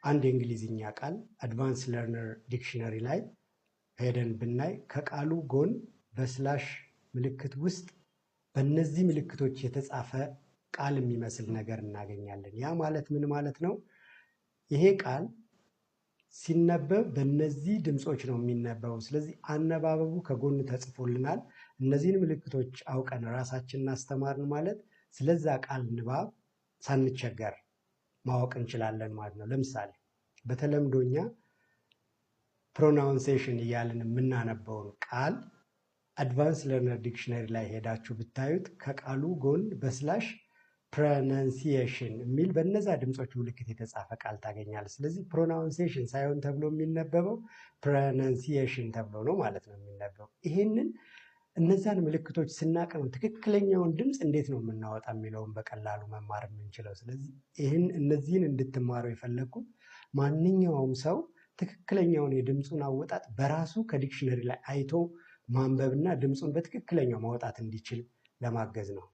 አንድ የእንግሊዝኛ ቃል አድቫንስ ለርነር ዲክሽነሪ ላይ ሄደን ብናይ ከቃሉ ጎን በስላሽ ምልክት ውስጥ በእነዚህ ምልክቶች የተጻፈ ቃል የሚመስል ነገር እናገኛለን። ያ ማለት ምን ማለት ነው? ይሄ ቃል ሲነበብ በእነዚህ ድምፆች ነው የሚነበበው። ስለዚህ አነባበቡ ከጎን ተጽፎልናል። እነዚህን ምልክቶች አውቀን ራሳችንን አስተማርን ማለት ስለዛ ቃል ንባብ ሳንቸገር ማወቅ እንችላለን ማለት ነው። ለምሳሌ በተለምዶኛ ፕሮናውንሴሽን እያልን የምናነበውን ቃል አድቫንስ ለርነር ዲክሽነሪ ላይ ሄዳችሁ ብታዩት ከቃሉ ጎን በስላሽ ፕሮናንሲዬሽን የሚል በነዛ ድምፆች ምልክት የተጻፈ ቃል ታገኛለህ። ስለዚህ ፕሮናውንሴሽን ሳይሆን ተብሎ የሚነበበው ፕሮናንሲዬሽን ተብሎ ነው ማለት ነው የሚነበበው። ይሄንን እነዛን ምልክቶች ስናቅ ነው ትክክለኛውን ድምፅ እንዴት ነው የምናወጣ የሚለውን በቀላሉ መማር የምንችለው። ስለዚህ እነዚህን እንድትማሩ የፈለግኩት ማንኛውም ሰው ትክክለኛውን የድምፁን አወጣጥ በራሱ ከዲክሽነሪ ላይ አይቶ ማንበብና ድምፁን በትክክለኛው ማውጣት እንዲችል ለማገዝ ነው።